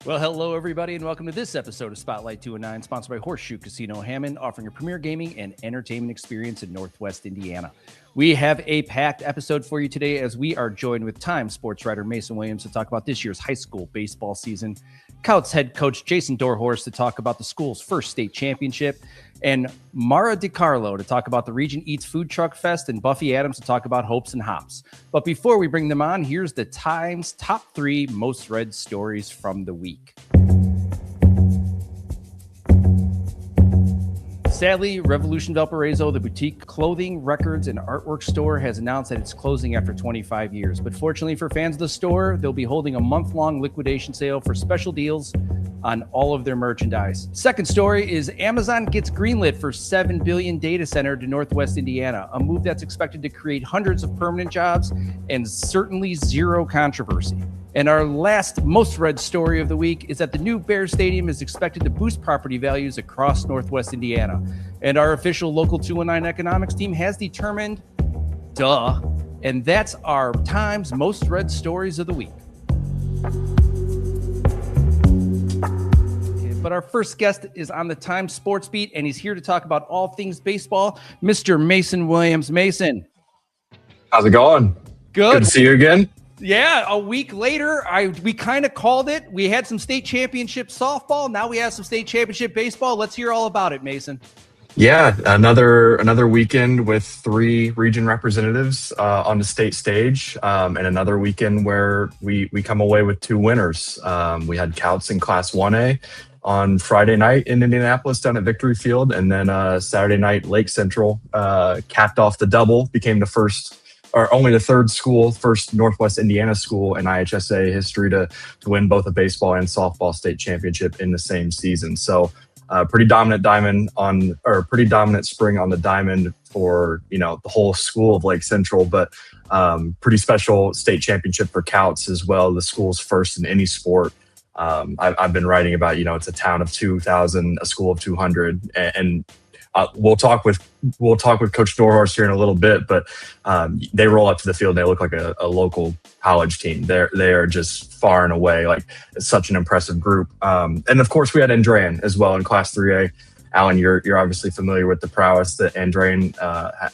Well, hello, everybody, and welcome to this episode of Spotlight 209, sponsored by Horseshoe Casino Hammond, offering a premier gaming and entertainment experience in Northwest Indiana. We have a packed episode for you today as we are joined with Times sports writer Mason Williams to talk about this year's high school baseball season, Kouts head coach Jason Dorshorst to talk about the school's first state championship, and Mara DiCarlo to talk about the Region Eats Food Truck Fest, and Buffy Adams to talk about hopes and hops. But before we bring them on, here's the Times top 3 most read stories from the week. Sadly, Revolution Valparaiso, the boutique clothing, records, and artwork store, has announced that it's closing after 25 years. But fortunately for fans of the store, they'll be holding a month-long liquidation sale for special deals on all of their merchandise. Second story is Amazon gets greenlit for $7 billion data center to Northwest Indiana, a move that's expected to create hundreds of permanent jobs and certainly zero controversy. And our last most read story of the week is that the new Bears Stadium is expected to boost property values across Northwest Indiana. And our official Local 219 economics team has determined, and that's our Times most read stories of the week. But our first guest is on the Times Sports Beat, and he's here to talk about all things baseball, Mr. Mason Williams. Mason. How's it going? Good to see you again. Yeah, a week later, we kind of called it. We had some state championship softball. Now we have some state championship baseball. Let's hear all about it, Mason. Yeah, another weekend with 3 region representatives on the state stage, and another weekend where we come away with 2 winners. We had Kouts in Class 1A on Friday night in Indianapolis down at Victory Field, and then Saturday night Lake Central capped off the double, became the first or only the first Northwest Indiana school in IHSA history to win both a baseball and softball state championship in the same season. So pretty dominant spring on the diamond for, the whole school of Lake Central, but pretty special state championship for Kouts as well, the school's first in any sport. I've been writing about, it's a town of 2,000, a school of 200, and we'll talk with Coach Dorshorst here in a little bit, but they roll up to the field and they look like a local college team. They are just far and away like such an impressive group. And of course, we had Andrean as well in Class 3A. Alan, you're obviously familiar with the prowess that Andrean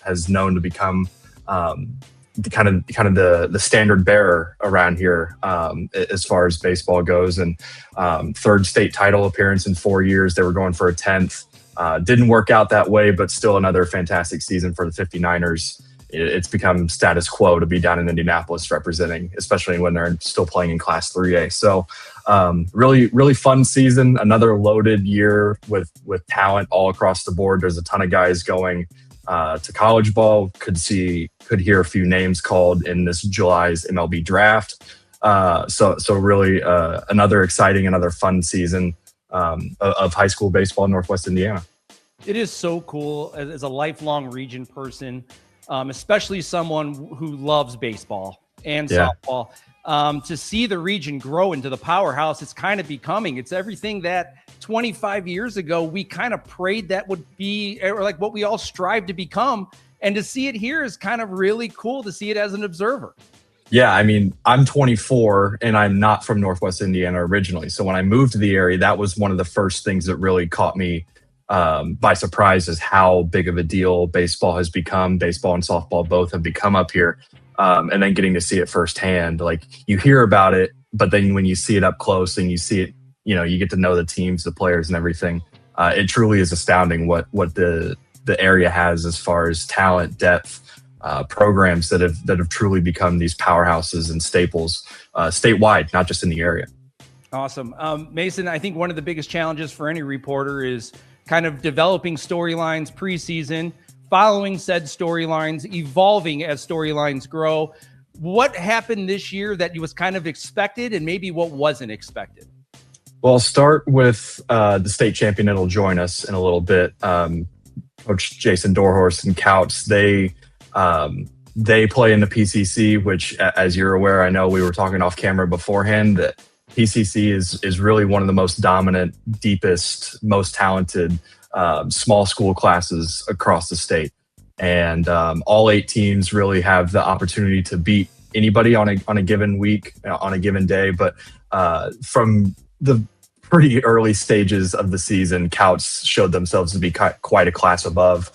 has known to become the kind of the standard bearer around here as far as baseball goes. And third state title appearance in 4 years. They were going for a 10th. Didn't work out that way, but still another fantastic season for the 59ers. It's become status quo to be down in Indianapolis representing, especially when they're still playing in Class 3A. So really, really fun season. Another loaded year with talent all across the board. There's a ton of guys going to college ball. Could hear a few names called in this July's MLB draft. So really another exciting, another fun season of high school baseball in Northwest Indiana. It is so cool as a lifelong region person, especially someone who loves baseball and softball, to see the region grow into the powerhouse it's kind of becoming. It's everything that 25 years ago we kind of prayed that would be, or like what we all strive to become. And to see it here is kind of really cool to see it as an observer. Yeah, I mean, I'm 24 and I'm not from Northwest Indiana originally. So when I moved to the area, that was one of the first things that really caught me by surprise is how big of a deal baseball has become. Baseball and softball both have become up here. And then getting to see it firsthand, like you hear about it, but then when you see it up close and you see it, you get to know the teams, the players and everything. It truly is astounding what the area has as far as talent, depth, programs that have truly become these powerhouses and staples statewide, not just in the area. Awesome. Mason, I think one of the biggest challenges for any reporter is kind of developing storylines preseason, following said storylines, evolving as storylines grow. What happened this year that was kind of expected and maybe what wasn't expected? Well, I'll start with the state champion that'll join us in a little bit. Coach Jason Dorshorst and Kouts, they play in the PCC, which, as you're aware, I know we were talking off camera beforehand, that PCC is really one of the most dominant, deepest, most talented small school classes across the state. And all 8 teams really have the opportunity to beat anybody on a given week, on a given day. But from the pretty early stages of the season, Kouts showed themselves to be quite a class above.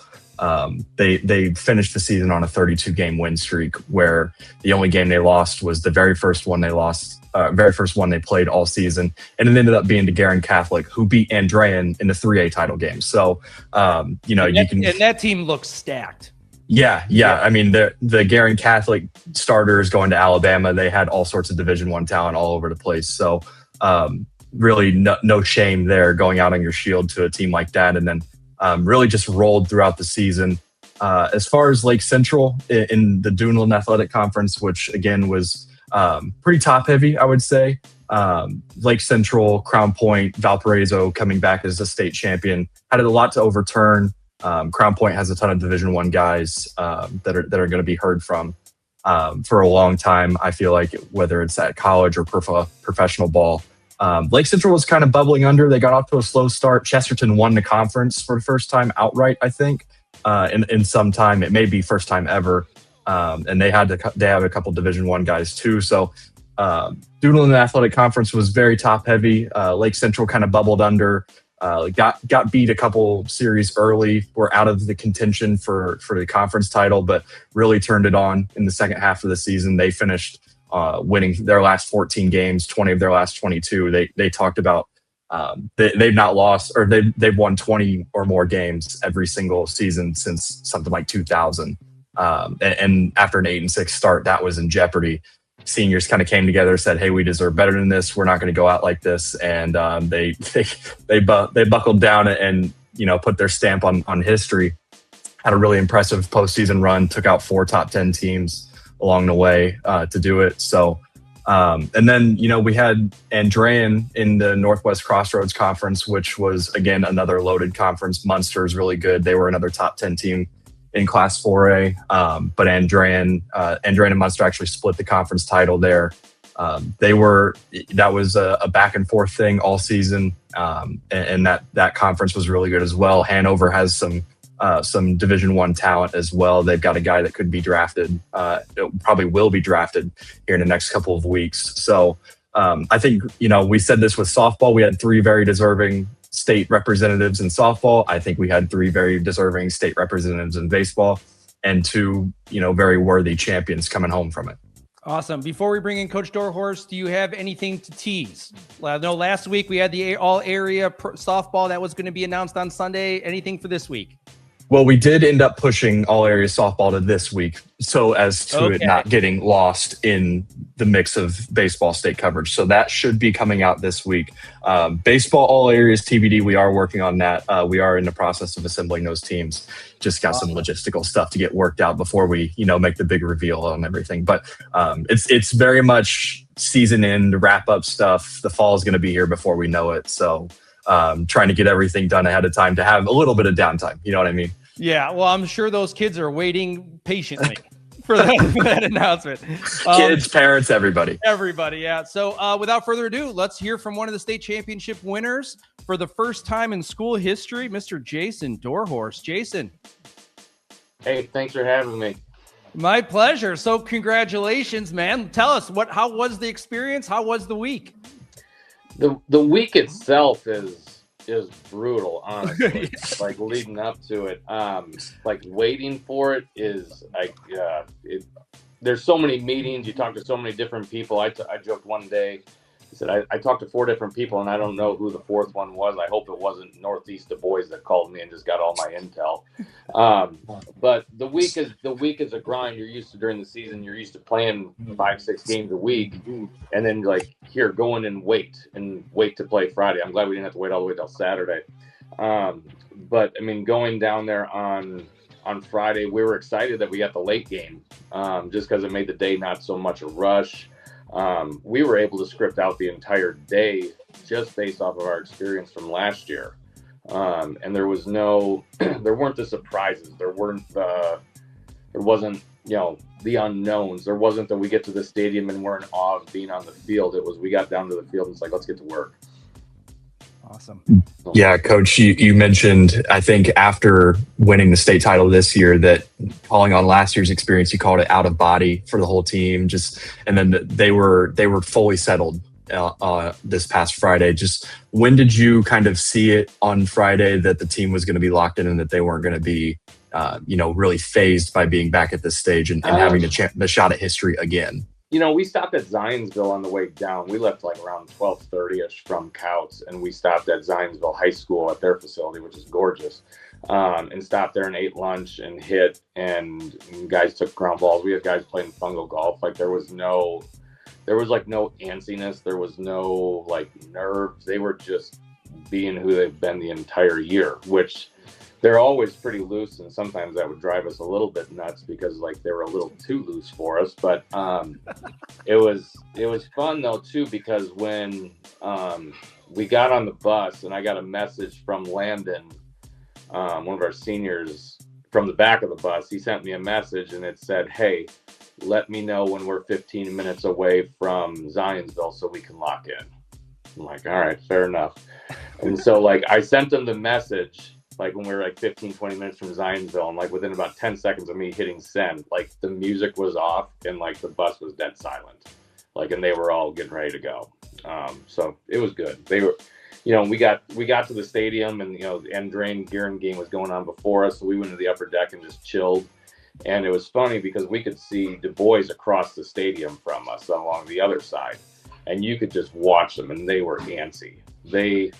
They finished the season on a 32-game win streak, where the only game they lost was the very first one they lost, very first one they played all season, and it ended up being to Garen Catholic, who beat Andrean in the 3A title game. So, and that team looks stacked. Yeah. I mean, the Garen Catholic starters going to Alabama, they had all sorts of Division I talent all over the place. So, really no shame there going out on your shield to a team like that, and then really just rolled throughout the season. As far as Lake Central in the Duneland Athletic Conference, which again was pretty top heavy, I would say. Lake Central, Crown Point, Valparaiso coming back as a state champion had a lot to overturn. Crown Point has a ton of Division I guys that are going to be heard from for a long time. I feel like whether it's at college or professional ball. Lake Central was kind of bubbling under. They got off to a slow start. Chesterton won the conference for the first time outright, I think, in some time. It may be first time ever. And they have a couple Division I guys too. So Duneland Athletic Conference was very top heavy. Lake Central kind of bubbled under. Got beat a couple series early. Were out of the contention for the conference title, but really turned it on in the second half of the season. They finished winning their last 14 games, 20 of their last 22. They talked about they've not lost, or they've won 20 or more games every single season since something like 2000. And after an 8-6 start, that was in jeopardy. Seniors kind of came together, said, "Hey, we deserve better than this. We're not going to go out like this." And they buckled down and put their stamp on history. Had a really impressive postseason run. Took out 4 top 10 teams along the way to do it. So, and then, we had Andrean in the Northwest Crossroads Conference, which was, again, another loaded conference. Munster is really good. They were another top 10 team in Class 4A. But Andrean and Munster actually split the conference title there. That was a back and forth thing all season. And that conference was really good as well. Hanover has some Division I talent as well. They've got a guy that could be drafted, probably will be drafted here in the next couple of weeks. So I think, we said this with softball. We had 3 very deserving state representatives in softball. I think we had 3 very deserving state representatives in baseball, and 2, very worthy champions coming home from it. Awesome. Before we bring in Coach Dorshorst, do you have anything to tease? I know last week we had the all-area softball that was going to be announced on Sunday. Anything for this week? Well, we did end up pushing all area softball to this week, so as to it not getting lost in the mix of baseball state coverage. So that should be coming out this week. Baseball all areas TBD. We are working on that. We are in the process of assembling those teams. Just got some logistical stuff to get worked out before we, make the big reveal on everything. But it's very much season end wrap up stuff. The fall is going to be here before we know it. So trying to get everything done ahead of time to have a little bit of downtime. You know what I mean? Yeah, well, I'm sure those kids are waiting patiently for that announcement. Kids, parents, everybody. Everybody, yeah. So without further ado, let's hear from one of the state championship winners for the first time in school history, Mr. Jason Dorshorst. Jason. Hey, thanks for having me. My pleasure. So congratulations, man. Tell us, how was the experience? How was the week? The week itself is brutal, honestly. Like leading up to it, like waiting for it is like there's so many meetings. You talk to so many different people. I joked one day, I said I talked to 4 different people and I don't know who the 4th one was. I hope it wasn't Northeast Du Bois that called me and just got all my intel. But the week is a grind. You're used to during the season. You're used to playing 5-6 games a week, and then go in and wait to play Friday. I'm glad we didn't have to wait all the way till Saturday. But I mean, going down there on Friday, we were excited that we got the late game, just because it made the day not so much a rush. We were able to script out the entire day just based off of our experience from last year. And there was there weren't the surprises. There wasn't, the unknowns. There wasn't that we get to the stadium and we're in awe of being on the field. It was, we got down to the field and it's like, let's get to work. Awesome. Yeah, Coach, you mentioned, I think after winning the state title this year, that calling on last year's experience, you called it out of body for the whole team. And then they were fully settled this past Friday. Just when did you kind of see it on Friday that the team was going to be locked in and that they weren't going to be, really phased by being back at this stage and having the shot at history again? We stopped at Zionsville on the way down. We left like around 12:30ish from Kouts, and we stopped at Zionsville High School at their facility, which is gorgeous, and stopped there and ate lunch and hit. And guys took ground balls. We had guys playing fungal golf. Like there was no antsiness. There was no like nerves. They were just being who they've been the entire year, which they're always pretty loose, and sometimes that would drive us a little bit nuts because like they were a little too loose for us. But it was fun though too, because when we got on the bus and I got a message from Landon, one of our seniors, from the back of the bus. He sent me a message and it said, "Hey, let me know when we're 15 minutes away from Zionsville so we can lock in." I'm like, all right, fair enough. And so like I sent him the message like when we were like 15, 20 minutes from Zionsville, and like within about 10 seconds of me hitting send, like the music was off and like the bus was dead silent. Like, and they were all getting ready to go. So it was good. They were, we got to the stadium, and the Andrean Gearin game was going on before us, so we went to the upper deck and just chilled. And it was funny because we could see Du Bois across the stadium from us along the other side, and you could just watch them, and they were antsy. They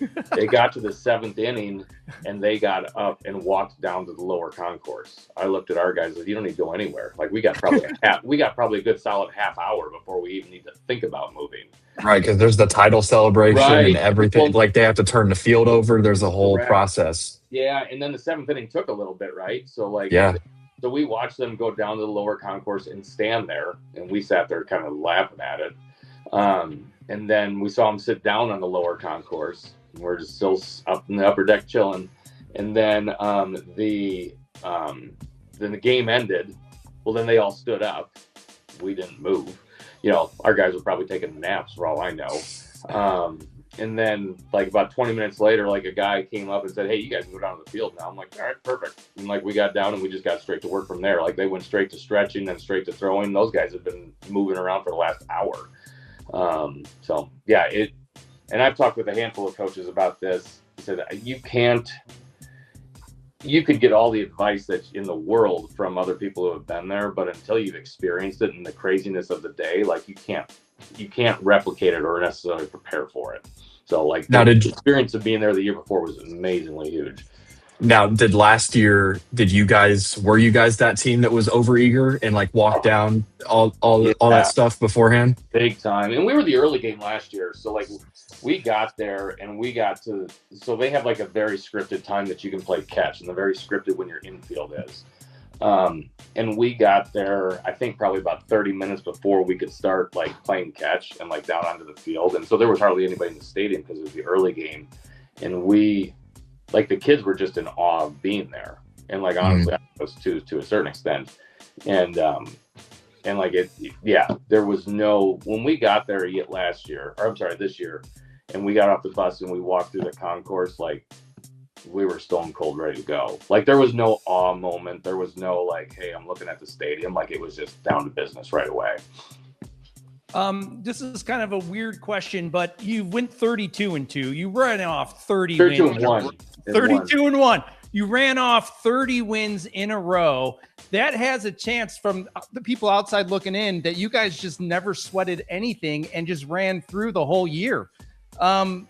got to the 7th inning, and they got up and walked down to the lower concourse. I looked at our guys and said, "You don't need to go anywhere. Like we got probably a good solid half hour before we even need to think about moving." Right, because there's the title celebration and everything. Well, like they have to turn the field over. There's a whole process. Yeah, and then the 7th inning took a little bit, right? So like, so we watched them go down to the lower concourse and stand there, and we sat there kind of laughing at it. And then we saw them sit down on the lower concourse. We're just still up in the upper deck chilling. And then the game ended. Well, then they all stood up. We didn't move. Our guys were probably taking naps for all I know. And then like about 20 minutes later, like a guy came up and said, "Hey, you guys can go down to the field now." I'm like, "All right, perfect." And like we got down and we just got straight to work from there. Like they went straight to stretching and straight to throwing. Those guys have been moving around for the last hour. So yeah, and I've talked with a handful of coaches about this. He said, you could get all the advice that's in the world from other people who have been there, but until you've experienced it and the craziness of the day, like you can't replicate it or necessarily prepare for it. So like the experience of being there the year before was amazingly huge. Now, were you guys that team that was overeager and like walked down all that stuff beforehand? Big time. And we were the early game last year. So like we got there and so they have like a very scripted time that you can play catch, and the very scripted when your infield is. And we got there, I think probably about 30 minutes before we could start like playing catch and like down onto the field. And so there was hardly anybody in the stadium because it was the early game. And like the kids were just in awe of being there. And like, honestly, I was to a certain extent. And like there was when we got there this year, and we got off the bus and we walked through the concourse, like we were stone cold ready to go. Like there was no awe moment. There was no like, "Hey, I'm looking at the stadium." Like it was just down to business right away. This is kind of a weird question, but you went 32-2. You ran off 30 wins. 32-1. You ran off 30 wins in a row. That has a chance, from the people outside looking in, that you guys just never sweated anything and just ran through the whole year. Can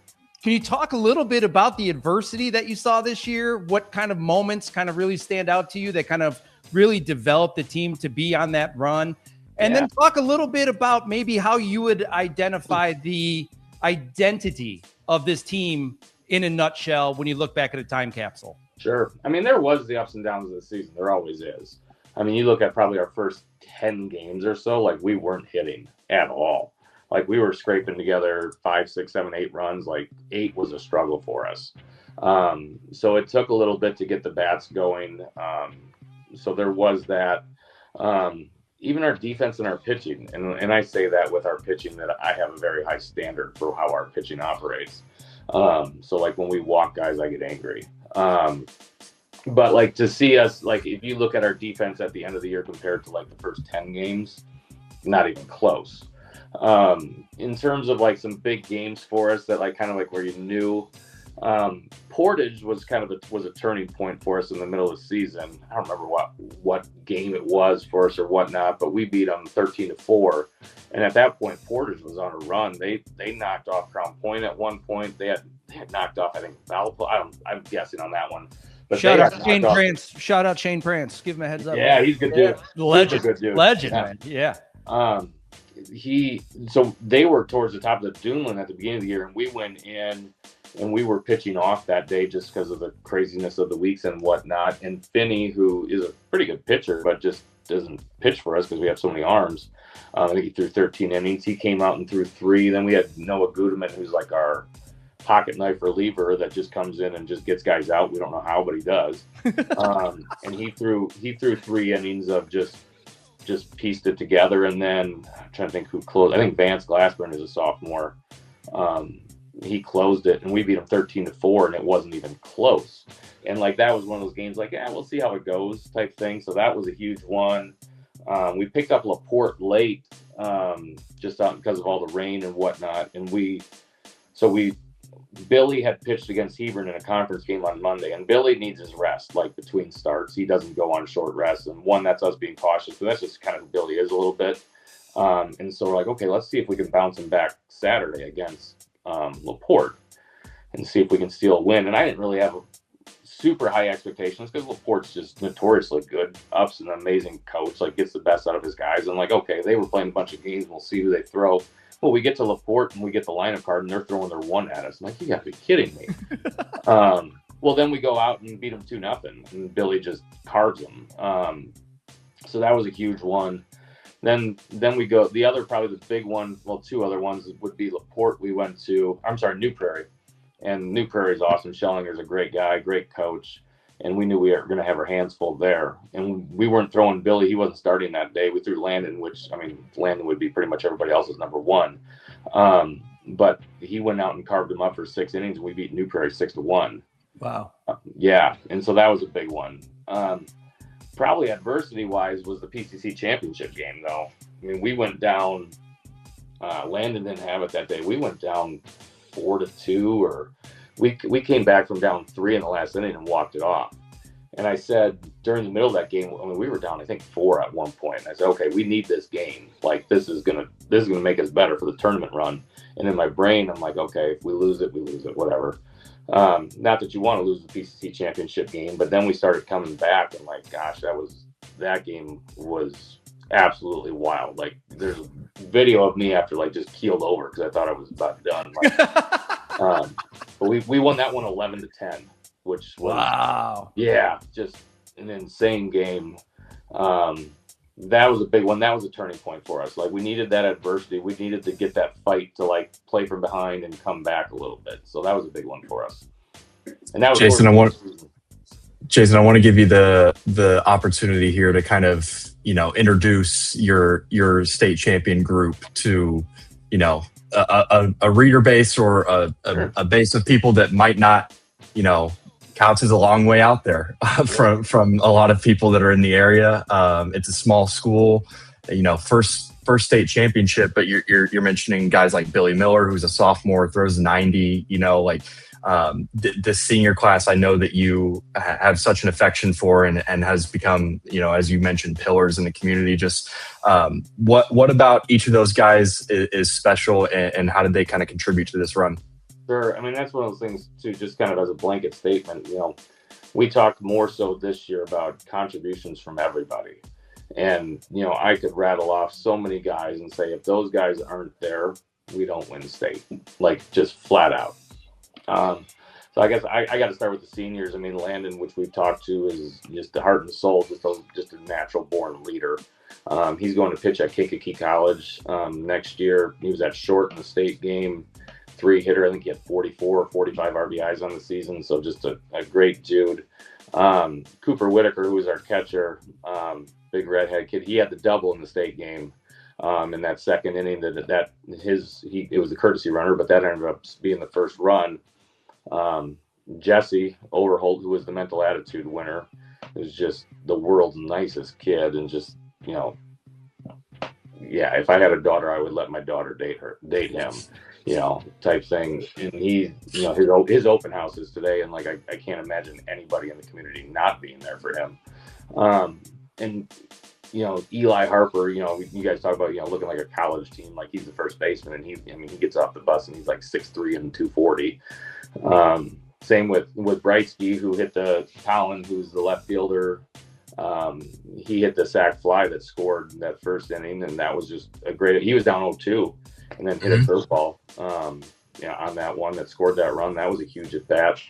you talk a little bit about the adversity that you saw this year? What kind of moments kind of really stand out to you that kind of really developed the team to be on that run? And then talk a little bit about maybe how you would identify the identity of this team in a nutshell when you look back at a time capsule. Sure. I mean, there was the ups and downs of the season. There always is. I mean, you look at probably our first 10 games or so, like we weren't hitting at all. Like we were scraping together 5, 6, 7, 8 runs. Like 8 was a struggle for us. So it took a little bit to get the bats going. So there was that. Even our defense and our pitching, and I say that with our pitching that I have a very high standard for how our pitching operates. So like when we walk guys, I get angry. But like to see us, like if you look at our defense at the end of the year compared to like the first 10 games, not even close. In terms of like some big games for us that like kind of like where you knew, Portage was kind of was a turning point for us in the middle of the season. I don't remember what game it was for us or whatnot, but we beat them 13-4. And at that point, Portage was on a run. They knocked off Crown Point at one point. They had knocked off, I think, Valpo. I'm guessing on that one. But shout out Shane Prance. Shout out Shane Prance. Give him a heads up. Yeah, he's a good dude. Legend. Good dude. Legend, man. Yeah. So they were towards the top of the Duneland at the beginning of the year, and we went in and we were pitching off that day just because of the craziness of the weeks and whatnot. And Finney, who is a pretty good pitcher, but just doesn't pitch for us because we have so many arms. I think he threw 13 innings. He came out and threw 3. Then we had Noah Gudeman, who's like our pocket knife reliever that just comes in and just gets guys out. We don't know how, but he does. And he threw 3 innings of just pieced it together. And then I'm trying to think who closed. I think Vance Glassburn is a sophomore. He closed it, and we beat him 13-4, and it wasn't even close. And like that was one of those games, like, yeah, we'll see how it goes type thing. So that was a huge one. We picked up LaPorte late, just because of all the rain and whatnot. And Billy had pitched against Hebron in a conference game on Monday, and Billy needs his rest, like between starts. He doesn't go on short rest. And one, that's us being cautious, but that's just kind of who Billy is a little bit. And so we're like, okay, let's see if we can bounce him back Saturday against LaPorte and see if we can steal a win. And I didn't really have super high expectations because LaPorte's just notoriously good. Up's an amazing coach, like gets the best out of his guys. And like, okay, they were playing a bunch of games. We'll see who they throw. Well, we get to LaPorte and we get the lineup card and they're throwing their 1 at us. I'm like, you gotta be kidding me. Well, then we go out and beat them 2-0 and Billy just carves them. So that was a huge one. Then we go, the other, probably the big one, well, 2 other ones would be LaPorte. We went to, New Prairie. And New Prairie is awesome. Schellinger's a great guy, great coach. And we knew we were going to have our hands full there. And we weren't throwing Billy. He wasn't starting that day. We threw Landon, which, Landon would be pretty much everybody else's number 1. But he went out and carved him up for 6 innings, and we beat New Prairie 6-1. Wow. Yeah. And so that was a big one. Probably adversity-wise was the PCC championship game, though. We went down. Landon didn't have it that day. We went down 4-2, or we came back from down 3 in the last inning and walked it off. And I said during the middle of that game, we were down, I think 4 at one point. And I said, okay, we need this game. Like this is gonna make us better for the tournament run. And in my brain, I'm like, okay, if we lose it, whatever. Not that you want to lose the PCC championship game, but then we started coming back, and like, gosh, that game was absolutely wild. Like, there's a video of me after like just keeled over because I thought I was about done. Like, but we won that one 11-10, which was wow. Yeah, just an insane game. That was a big one. That was a turning point for us. Like, we needed that adversity. We needed to get that fight to like play from behind and come back a little bit. So that was a big one for us. And that was Jason, I want to give you the opportunity here to kind of, introduce your state champion group to, a reader base or a base of people that might not, Kouts is a long way out there from a lot of people that are in the area. It's a small school, first state championship, but you're mentioning guys like Billy Miller, who's a sophomore, throws 90, the senior class I know that you have such an affection for and has become, as you mentioned, pillars in the community. Just what about each of those guys is special, and how did they kind of contribute to this run? Sure. That's one of those things too, just kind of as a blanket statement, we talked more so this year about contributions from everybody. And, I could rattle off so many guys and say, if those guys aren't there, we don't win state, like just flat out. So I guess I got to start with the seniors. Landon, which we've talked to, is just the heart and soul, just a natural born leader. He's going to pitch at Kankakee College next year. He was at short in the state game. 3-hitter. I think he had 44 or 45 RBIs on the season. So just a great dude. Cooper Whitaker, who was our catcher, big redhead kid, he had the double in the state game. In that second inning, it was a courtesy runner, but that ended up being the first run. Jesse Overholt, who was the mental attitude winner, is just the world's nicest kid, and just yeah, if I had a daughter, I would let my daughter date him, type thing. And he, his open house is today, and like I can't imagine anybody in the community not being there for him. And Eli Harper, you guys talk about looking like a college team, like he's the first baseman, and he gets off the bus and he's like 6'3" and 240. Same with Brightsky, who hit the Collin, who's the left fielder. He hit the sac fly that scored that first inning, and that was just a great. He was down 0-2, and then hit a curveball. On that one that scored that run. That was a huge at bat.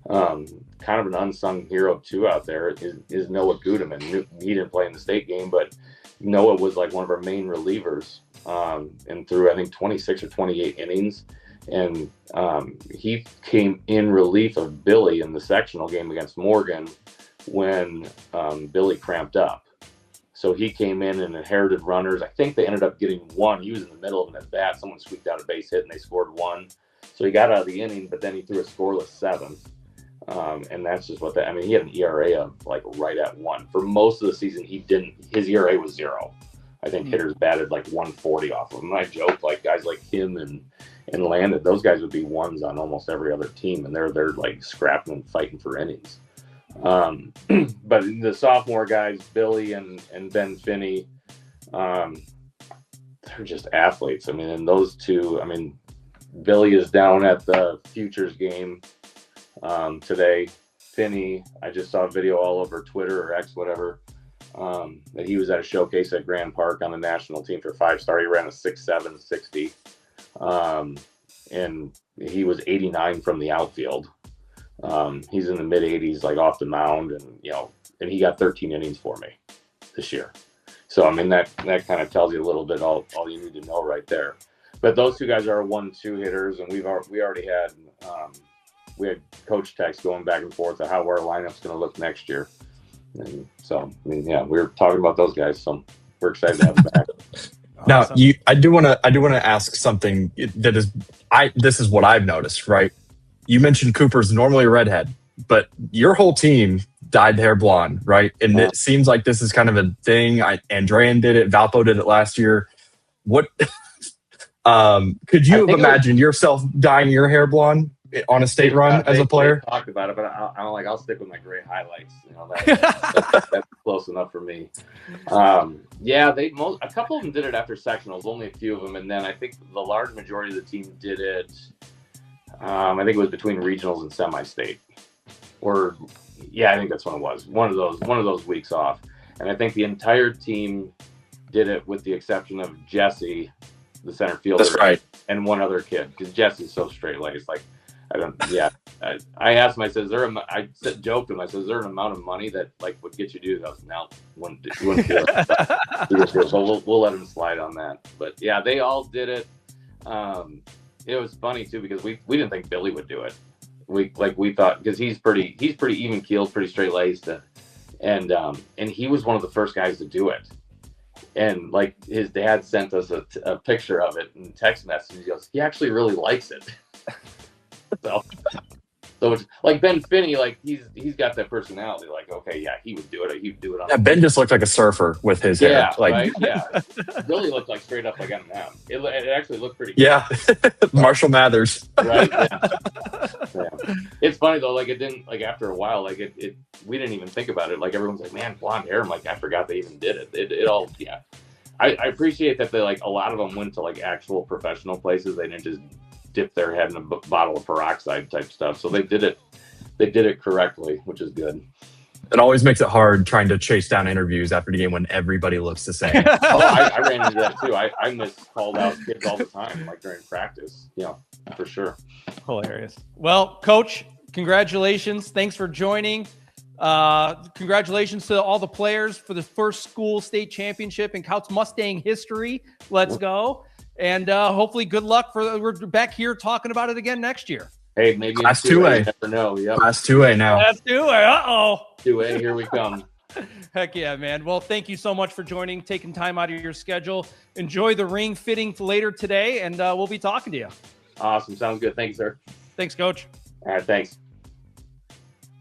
Kind of an unsung hero too out there is Noah Gudeman. He didn't play in the state game, but Noah was like one of our main relievers, and through I think 26 or 28 innings. And he came in relief of Billy in the sectional game against Morgan when Billy cramped up. So he came in and inherited runners. I think they ended up getting one. He was in the middle of an at bat. Someone squeaked out a base hit and they scored one. So he got out of the inning, but then he threw a scoreless seventh. And that's just he had an ERA of like right at 1. For most of the season, his ERA was 0. I think hitters batted like 140 off of him. And I joke, like guys like him and Landon, those guys would be ones on almost every other team, and they're like scrapping and fighting for innings. But the sophomore guys, Billy and Ben Finney, they're just athletes. And those two, Billy is down at the Futures game today. Finney, I just saw a video all over Twitter or X, whatever, that he was at a showcase at Grand Park on the national team for 5-star. He ran a 6.7 60. And he was 89 from the outfield. He's in the mid 80s, like off the mound, and he got 13 innings for me this year. So that kind of tells you a little bit all you need to know right there. But those two guys are 1-2 hitters, and we already had we had coach text going back and forth of how our lineup's going to look next year. And so we were talking about those guys, so we're excited to have them back. Now, Awesome. I do want to ask something that this is what I've noticed, right? You mentioned Cooper's normally a redhead, but your whole team dyed hair blonde, right? And it seems like this is kind of a thing. Andrean did it, Valpo did it last year. What could you have imagined yourself dyeing your hair blonde on a state run as a player? Talked about it, but I'll stick with my gray highlights. That's close enough for me. A couple of them did it after sectionals, only a few of them, and then I think the large majority of the team did it. I think it was between regionals and semi-state, I think that's when it was. One of those weeks off, and I think the entire team did it with the exception of Jesse, the center fielder. That's right. And one other kid, because Jesse's so straight-laced. Like, I asked him, I said, joked him, I said, is there an amount of money that like would get you to do that? No, wouldn't do it. So we'll let him slide on that. But yeah, they all did it. It was funny too, because we didn't think Billy would do it. We thought, because he's pretty even keeled, pretty straight laced, and he was one of the first guys to do it. And like his dad sent us a picture of it in text message. He goes, he actually really likes it. So it's like Ben Finney, like he's got that personality. Like, okay, yeah, he would do it. He would do it. Yeah, Ben just looked like a surfer with his hair. Like, right? Yeah. Billy looked like straight up like Eminem. It actually looked pretty good. Yeah, Marshall Mathers. Right. Yeah. It's funny though. Like it didn't. Like after a while, like it. We didn't even think about it. Like everyone's like, man, blonde hair. I'm like, I forgot they even did it. It all. Yeah. I appreciate that they like a lot of them went to like actual professional places. They didn't just dip their head in a bottle of peroxide type stuff. So they did it correctly, which is good. It always makes it hard trying to chase down interviews after the game when everybody looks the same. I ran into that too. I miss called out kids all the time, like during practice. Yeah, for sure. Hilarious. Well, Coach, congratulations. Thanks for joining. Congratulations to all the players for the first school state championship in Kouts Mustang history. Let's go. And hopefully good luck we're back here talking about it again next year. Hey, maybe Class 2A. You never know. Yep. Class 2A now. Class 2A. Uh-oh. 2A, here we come. Heck yeah, man. Well, thank you so much for joining, taking time out of your schedule. Enjoy the ring fitting later today, and we'll be talking to you. Awesome. Sounds good. Thank you, sir. Thanks, Coach. All right, thanks.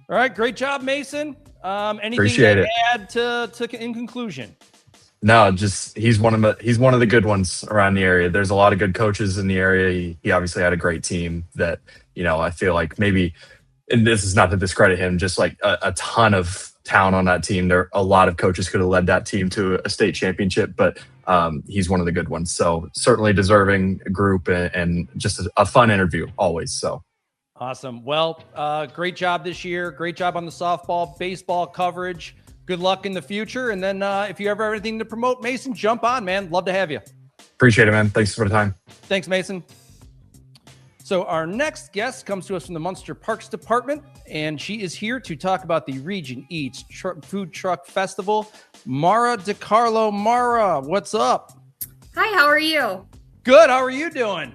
All right, great job, Mason. Anything Appreciate to it. add to in conclusion? No, just he's one of the good ones around the area. There's a lot of good coaches in the area. He obviously had a great team that, I feel like maybe, and this is not to discredit him, just like a ton of talent on that team. There a lot of coaches could have led that team to a state championship, but he's one of the good ones. So certainly deserving group, and just a fun interview always. So awesome. Well, great job this year. Great job on the softball, baseball coverage. Good luck in the future. And then if you ever have anything to promote, Mason, jump on, man. Love to have you. appreciate it, man. Thanks for the time. Thanks, Mason. So our next guest comes to us from the Munster Parks Department, and she is here to talk about the Region Eats Food Truck Festival. Mara DiCarlo. Mara, what's up? Hi, how are you? Good. How are you doing?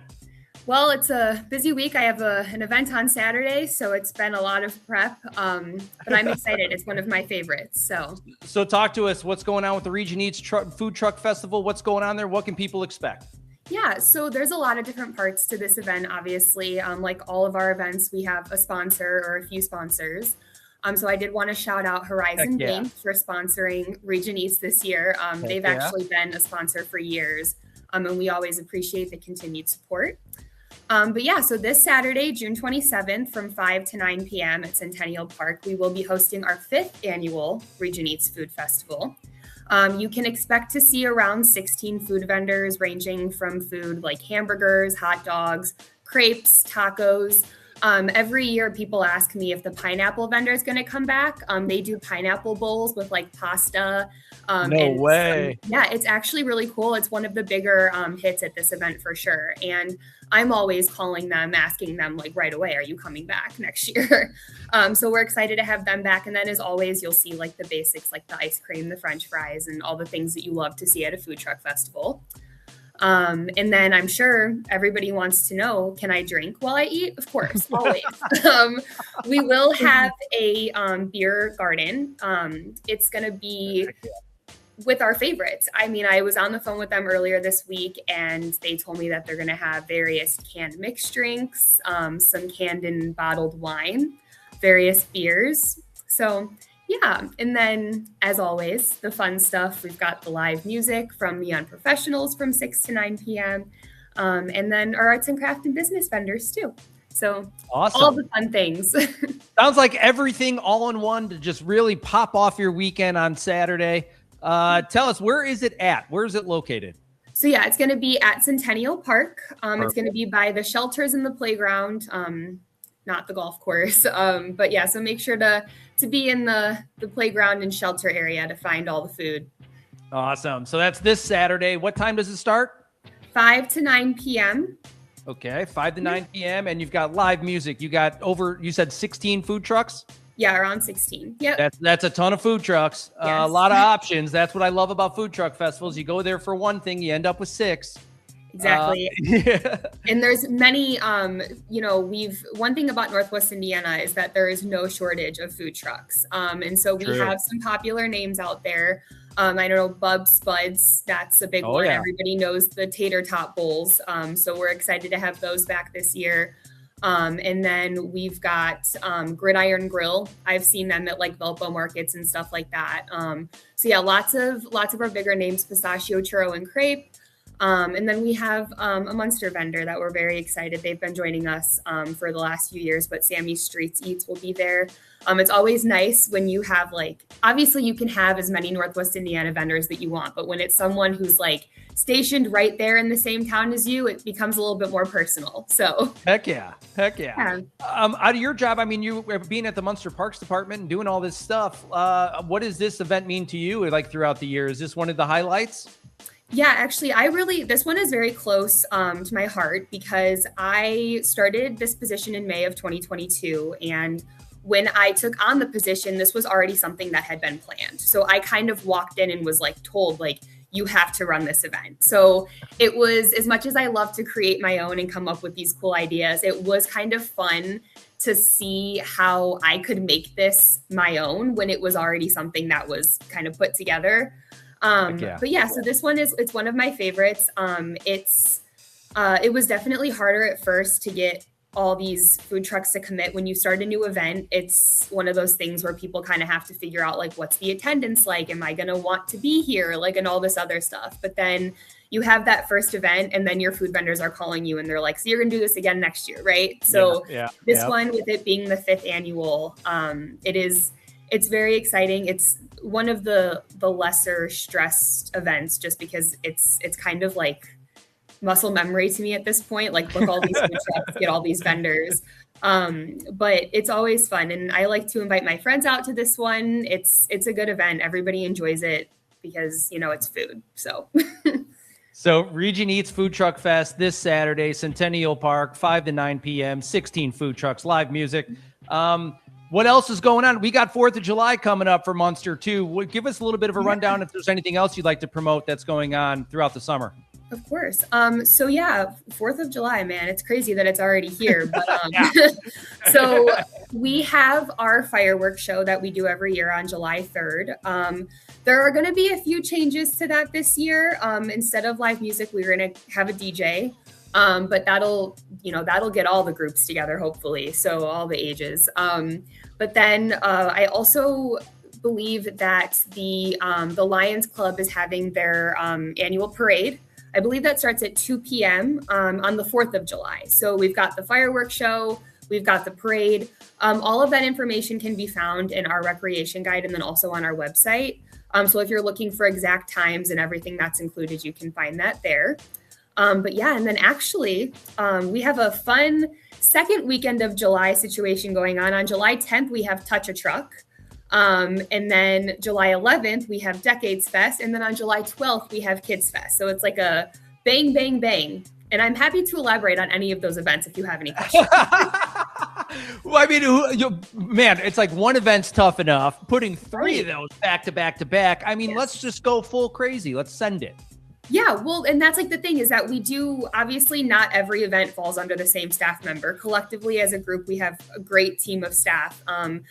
Well, it's a busy week. I have an event on Saturday, so it's been a lot of prep, but I'm excited. It's one of my favorites. So talk to us. What's going on with the Region Eats Food Truck Festival? What's going on there? What can people expect? Yeah, so there's a lot of different parts to this event, obviously. Like all of our events, we have a sponsor or a few sponsors. So I did want to shout out Horizon Bank for sponsoring Region Eats this year. They've actually been a sponsor for years, and we always appreciate the continued support. But yeah, so this Saturday, June 27th from 5 to 9 p.m. at Centennial Park, we will be hosting our 5th annual Region Eats Food Festival. You can expect to see around 16 food vendors ranging from food like hamburgers, hot dogs, crepes, tacos. Every year people ask me if the pineapple vendor is going to come back. They do pineapple bowls with like pasta. No way. Yeah, it's actually really cool. It's one of the bigger hits at this event for sure. And I'm always calling them, asking them like right away, are you coming back next year? So we're excited to have them back. And then as always, you'll see like the basics, like the ice cream, the French fries, and all the things that you love to see at a food truck festival. And then I'm sure everybody wants to know, can I drink while I eat? Of course, always. We will have a beer garden. It's going to be with our favorites. I mean, I was on the phone with them earlier this week, and they told me that they're going to have various canned mixed drinks, some canned and bottled wine, various beers. So yeah, and then as always, the fun stuff. We've got the live music from the Young Professionals from 6 to 9 p.m. And then our arts and craft and business vendors too. So awesome. All the fun things. Sounds like everything all in one to just really pop off your weekend on Saturday. Tell us, where is it at? Where is it located? So yeah, it's going to be at Centennial Park. It's going to be by the shelters and the playground, not the golf course. But yeah, so make sure to be in the playground and shelter area to find all the food. Awesome. So that's this Saturday. What time does it start? 5 to 9 p.m. Okay, 5 to 9 p.m. And you've got live music. You got you said 16 food trucks? Yeah, around 16. Yep. That's a ton of food trucks. Yes. A lot of options. That's what I love about food truck festivals. You go there for one thing, you end up with 6. Exactly. And there's many, one thing about Northwest Indiana is that there is no shortage of food trucks. And so we have some popular names out there. I know Bub Spuds, that's a big one. Yeah. Everybody knows the tater tot bowls. So we're excited to have those back this year. And then we've got Gridiron Grill. I've seen them at like Velpo markets and stuff like that. So yeah, lots of our bigger names, pistachio, churro, and crepe. And then we have a Munster vendor that we're very excited. They've been joining us for the last few years, but Sammy's Streets Eats will be there. It's always nice when you have obviously you can have as many Northwest Indiana vendors that you want, but when it's someone who's stationed right there in the same town as you, it becomes a little bit more personal. So heck yeah. Out of your job, I mean, you being at the Munster Parks Department and doing all this stuff, what does this event mean to you throughout the year? Is this one of the highlights? Yeah, actually, this one is very close to my heart because I started this position in May of 2022. And when I took on the position, this was already something that had been planned. So I kind of walked in and was told, you have to run this event. So it was, as much as I love to create my own and come up with these cool ideas, it was kind of fun to see how I could make this my own when it was already something that was kind of put together. But yeah, so this one it's one of my favorites. It was definitely harder at first to get all these food trucks to commit. When you start a new event, it's one of those things where people kind of have to figure out like, what's the attendance like? Am I going to want to be here? Like, and all this other stuff. But then you have that first event and then your food vendors are calling you and they're like, so you're going to do this again next year, right? So this one, with it being the 5th annual, it's very exciting. It's one of the lesser stressed events just because it's kind of like muscle memory to me at this point, like book all these food trucks, get all these vendors. But it's always fun. And I like to invite my friends out to this one. It's a good event. Everybody enjoys it because, it's food. So. So Region Eats Food Truck Fest this Saturday, Centennial Park, 5 to 9 p.m., 16 food trucks, live music. What else is going on? We got 4th of July coming up for Munster too. Give us a little bit of a rundown if there's anything else you'd like to promote that's going on throughout the summer. Of course. So yeah, 4th of July, man, it's crazy that it's already here. But so we have our fireworks show that we do every year on July 3rd. There are going to be a few changes to that this year. Instead of live music, we're going to have a DJ. But that'll get all the groups together, hopefully. So all the ages. But then I also believe that the Lions Club is having their annual parade. I believe that starts at 2 p.m. On the 4th of July. So we've got the fireworks show, we've got the parade. All of that information can be found in our recreation guide and then also on our website. So if you're looking for exact times and everything that's included, you can find that there. But yeah, and then actually we have a fun second weekend of July situation going on. On July 10th, we have Touch a Truck. And then July 11th, we have Decades Fest. And then on July 12th, we have Kids Fest. So it's like a bang, bang, bang. And I'm happy to elaborate on any of those events if you have any questions. Well, I mean, man, it's like one event's tough enough. Putting 3 of those back to back to back. I mean, let's just go full crazy. Let's send it. Yeah, well, and that's like the thing is that we do, obviously not every event falls under the same staff member. Collectively as a group, we have a great team of staff. I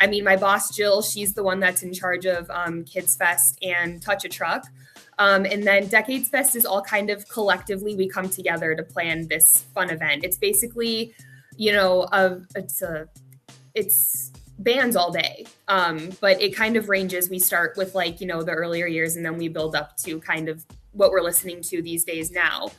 mean, my boss, Jill, she's the one that's in charge of Kids Fest and Touch a Truck. And then Decades Fest is all kind of collectively, we come together to plan this fun event. It's basically, it's bands all day. But it kind of ranges. We start with like, the earlier years and then we build up to kind of what we're listening to these days now.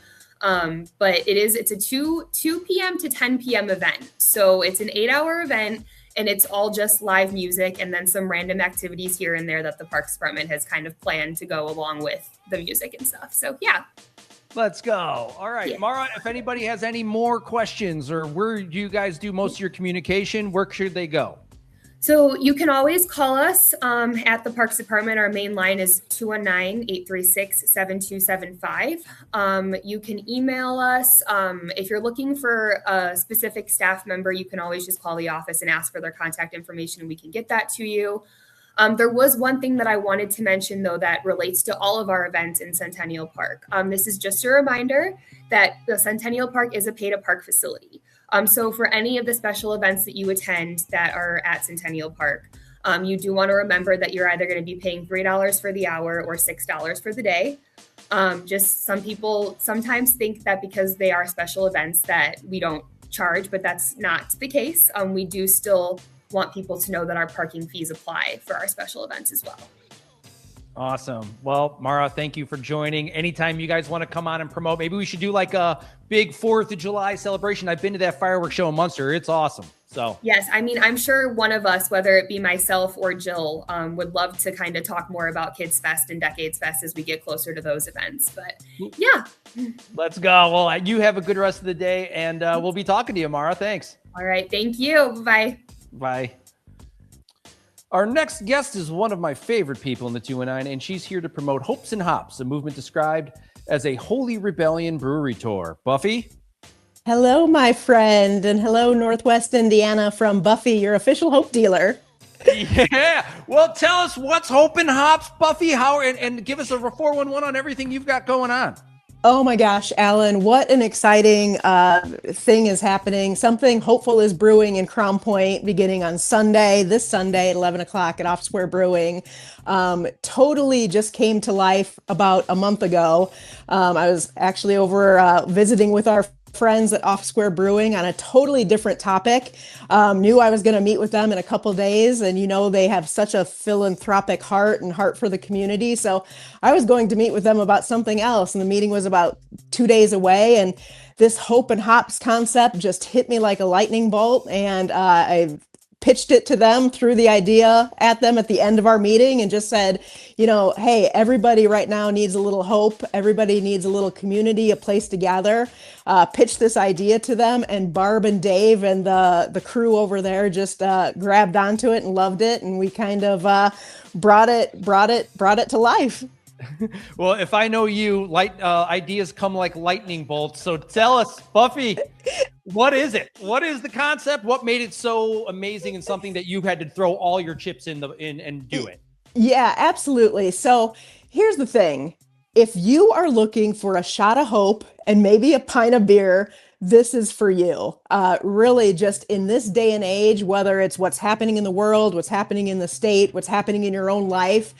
But it's a 2 p.m. to 10 p.m. event. So it's an 8-hour event and it's all just live music and then some random activities here and there that the Parks Department has kind of planned to go along with the music and stuff. So yeah. Let's go. All right, yeah. Mara, if anybody has any more questions or where do you guys do most of your communication, where should they go? So you can always call us at the Parks Department. Our main line is 219-836-7275. You can email us. If you're looking for a specific staff member, you can always just call the office and ask for their contact information and we can get that to you. There was one thing that I wanted to mention, though, that relates to all of our events in Centennial Park. This is just a reminder that the Centennial Park is a pay-to-park facility. So for any of the special events that you attend that are at Centennial Park, you do want to remember that you're either going to be paying $3 for the hour or $6 for the day. Just some people sometimes think that because they are special events that we don't charge, but that's not the case. We do still want people to know that our parking fees apply for our special events as well. Awesome. Well, Mara, thank you for joining. Anytime you guys want to come on and promote, maybe we should do like a big 4th of July celebration. I've been to that fireworks show in Munster. It's awesome. So yes, I mean, I'm sure one of us, whether it be myself or Jill, would love to kind of talk more about Kids Fest and Decades Fest as we get closer to those events. But yeah. Let's go. Well, you have a good rest of the day and we'll be talking to you, Mara. Thanks. All right. Thank you. Bye. Bye. Our next guest is one of my favorite people in the 219, and she's here to promote Hopes and Hops, a movement described as a holy rebellion brewery tour. Buffy? Hello, my friend, and hello, Northwest Indiana from Buffy, your official Hope dealer. Yeah. Well, tell us what's Hope and Hops, Buffy, and give us a 411 on everything you've got going on. Oh my gosh, Alan, what an exciting thing is happening. Something hopeful is brewing in Crown Point beginning on this Sunday at 11 o'clock at Off Square Brewing. Totally just came to life about a month ago. I was actually over visiting with our friends at Off Square Brewing on a totally different topic. Knew I was going to meet with them in a couple days, and they have such a philanthropic heart and heart for the community. So I was going to meet with them about something else, and the meeting was about 2 days away, and this hope and hops concept just hit me like a lightning bolt, and I pitched it to them, threw the idea at them at the end of our meeting, and just said, hey, everybody right now needs a little hope. Everybody needs a little community, a place to gather. Pitched this idea to them, and Barb and Dave and the crew over there just grabbed onto it and loved it, and we kind of brought it to life. Well, if I know you, ideas come like lightning bolts. So tell us, Buffy, what is it? What is the concept? What made it so amazing and something that you had to throw all your chips in and do it? Yeah, absolutely. So here's the thing. If you are looking for a shot of hope and maybe a pint of beer, this is for you. Really, just in this day and age, whether it's what's happening in the world, what's happening in the state, what's happening in your own life,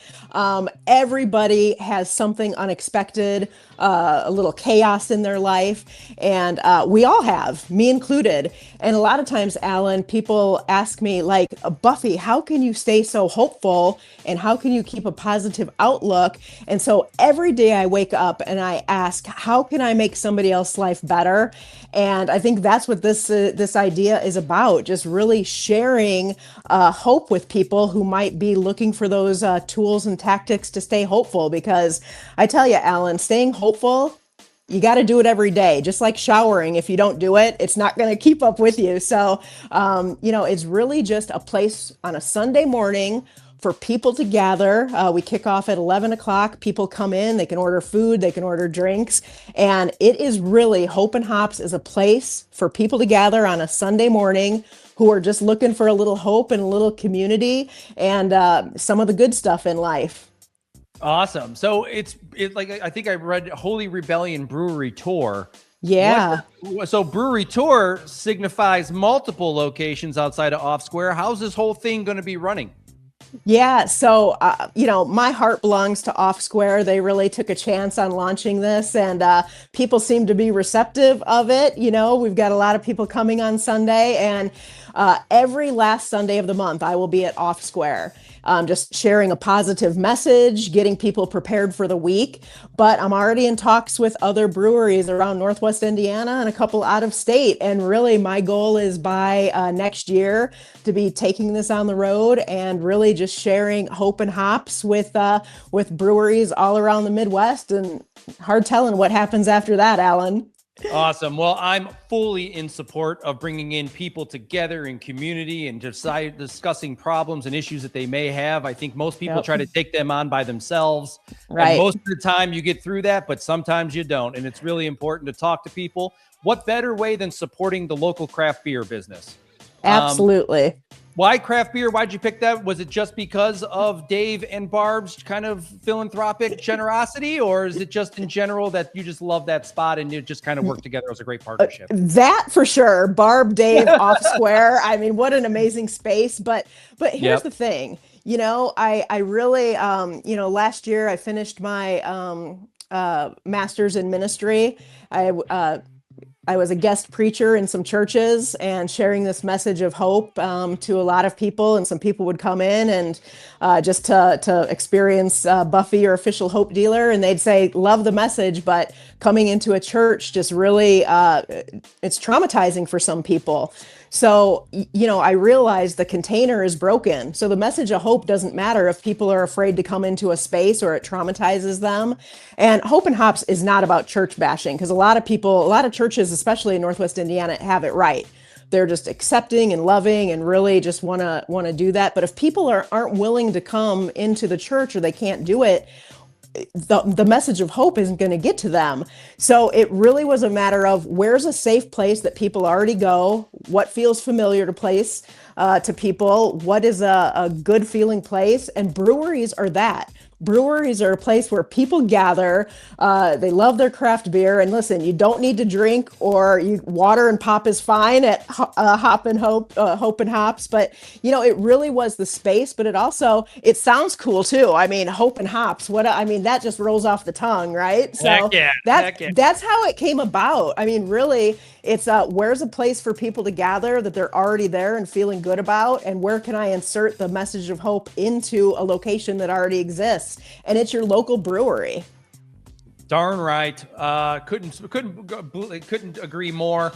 everybody has something unexpected, a little chaos in their life. And we all have, me included. And a lot of times, Alan, people ask me, like, Buffy, how can you stay so hopeful? And how can you keep a positive outlook? And so every day I wake up and I ask, how can I make somebody else's life better? And I think that's what this idea is about, just really sharing hope with people who might be looking for those tools and tactics to stay hopeful. Because I tell you, Alan, staying hopeful, you got to do it every day. Just like showering, if you don't do it, it's not going to keep up with you. So, it's really just a place on a Sunday morning for people to gather. We kick off at 11 o'clock. People come in, they can order food, they can order drinks. And it is really, Hope and Hops is a place for people to gather on a Sunday morning who are just looking for a little hope and a little community and some of the good stuff in life. Awesome. So it's like, I think I read Holy Rebellion Brewery Tour. Yeah. So Brewery Tour signifies multiple locations outside of Off Square. How's this whole thing going to be running? Yeah. So, my heart belongs to Off Square. They really took a chance on launching this, and people seem to be receptive of it. We've got a lot of people coming on Sunday, and every last Sunday of the month, I will be at Off Square. Just sharing a positive message, getting people prepared for the week. But I'm already in talks with other breweries around Northwest Indiana and a couple out of state. And really, my goal is by next year to be taking this on the road and really just sharing hope and hops with breweries all around the Midwest. And hard telling what happens after that, Alan. Awesome. Well, I'm fully in support of bringing in people together in community and discussing problems and issues that they may have. I think most people try to take them on by themselves. Right. And most of the time you get through that, but sometimes you don't. And it's really important to talk to people. What better way than supporting the local craft beer business? Absolutely. Why craft beer? Why'd you pick that? Was it just because of Dave and Barb's kind of philanthropic generosity, or is it just in general that you just love that spot and you just kind of work together as a great partnership? That for sure. Barb, Dave, Off Square. I mean, what an amazing space. But here's the thing. I really, last year I finished my master's in ministry. I was a guest preacher in some churches and sharing this message of hope to a lot of people, and some people would come in and just to experience Buffy, your official hope dealer, and they'd say, love the message, but coming into a church just really, it's traumatizing for some people. So, I realized the container is broken. So the message of hope doesn't matter if people are afraid to come into a space or it traumatizes them. And Hope and Hops is not about church bashing, because a lot of churches, especially in Northwest Indiana, have it right. They're just accepting and loving and really just want to do that. But if people aren't willing to come into the church, or they can't do it, the message of hope isn't going to get to them. So it really was a matter of, where's a safe place that people already go? What feels familiar to people? What is a good feeling place? And breweries are that. breweries are a place where people gather. They love their craft beer. And listen, you don't need to drink, or water and pop is fine at Hope and Hops. But, it really was the space, but it sounds cool too. I mean, Hope and Hops, that just rolls off the tongue, right? So that's how it came about. I mean, really, it's where's a place for people to gather that they're already there and feeling good about, and where can I insert the message of hope into a location that already exists? And it's your local brewery. Darn right. Couldn't agree more.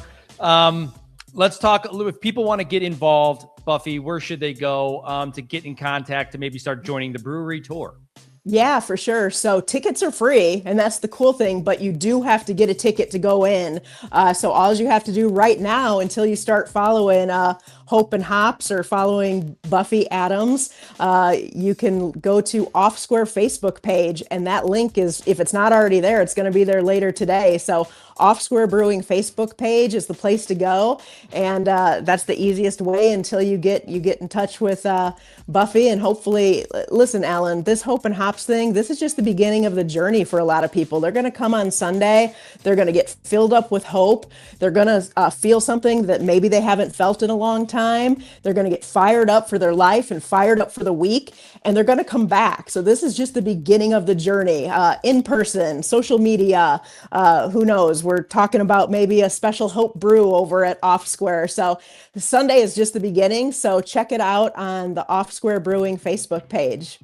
Let's talk. If people want to get involved, Buffy, where should they go to get in contact to maybe start joining the brewery tour? Yeah, for sure. So tickets are free, and that's the cool thing, but you do have to get a ticket to go in. So all you have to do right now, until you start following Hope and Hops or following Buffy Adams, you can go to Off Square Facebook page, and that link is, if it's not already there, it's going to be there later today. So Off Square Brewing Facebook page is the place to go, and that's the easiest way until you get in touch with Buffy. And hopefully, listen, Alan, this Hope and Hops thing, this is just the beginning of the journey for a lot of people. They're going to come on Sunday, they're going to get filled up with hope, they're going to feel something that maybe they haven't felt in a long time, they're going to get fired up for their life and fired up for the week, and they're going to come back. So this is just the beginning of the journey. In person, social media, who knows, we're talking about maybe a special Hope brew over at Off Square. So Sunday is just the beginning. So check it out on the Off Square Brewing Facebook page.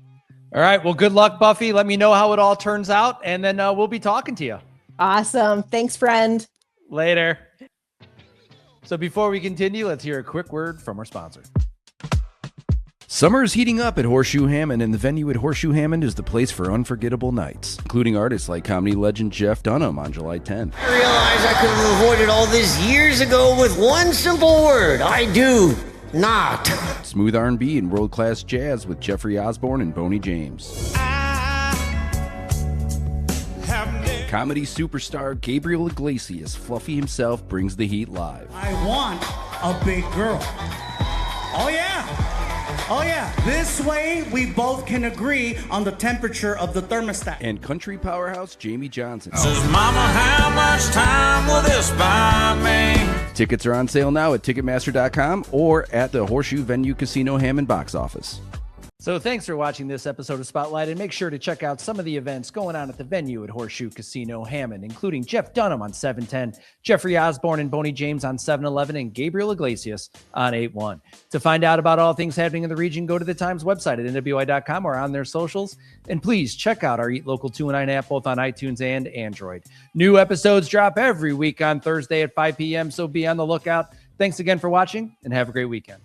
All right. Well, good luck, Buffy. Let me know how it all turns out, and then we'll be talking to you. Awesome. Thanks, friend. Later. So before we continue, let's hear a quick word from our sponsor. Summer is heating up at Horseshoe Hammond, and the venue at Horseshoe Hammond is the place for unforgettable nights, including artists like comedy legend Jeff Dunham on July 10th. I realized I could have avoided all this years ago with one simple word. I do not. Smooth R&B and world-class jazz with Jeffrey Osborne and Boney James. Comedy superstar Gabriel Iglesias, Fluffy himself, brings the heat live. I want a big girl. Oh yeah. Oh yeah, this way we both can agree on the temperature of the thermostat. And country powerhouse Jamie Johnson. Says, Mama, how much time will this buy me? Tickets are on sale now at Ticketmaster.com or at the Horseshoe Venue Casino Hammond box office. So thanks for watching this episode of Spotlight, and make sure to check out some of the events going on at the venue at Horseshoe Casino Hammond, including Jeff Dunham on 710, Jeffrey Osborne and Boney James on 711, and Gabriel Iglesias on 81. To find out about all things happening in the region, go to the Times website at nwi.com or on their socials. And please check out our Eat Local 209 app, both on iTunes and Android. New episodes drop every week on Thursday at 5 p.m., so be on the lookout. Thanks again for watching, and have a great weekend.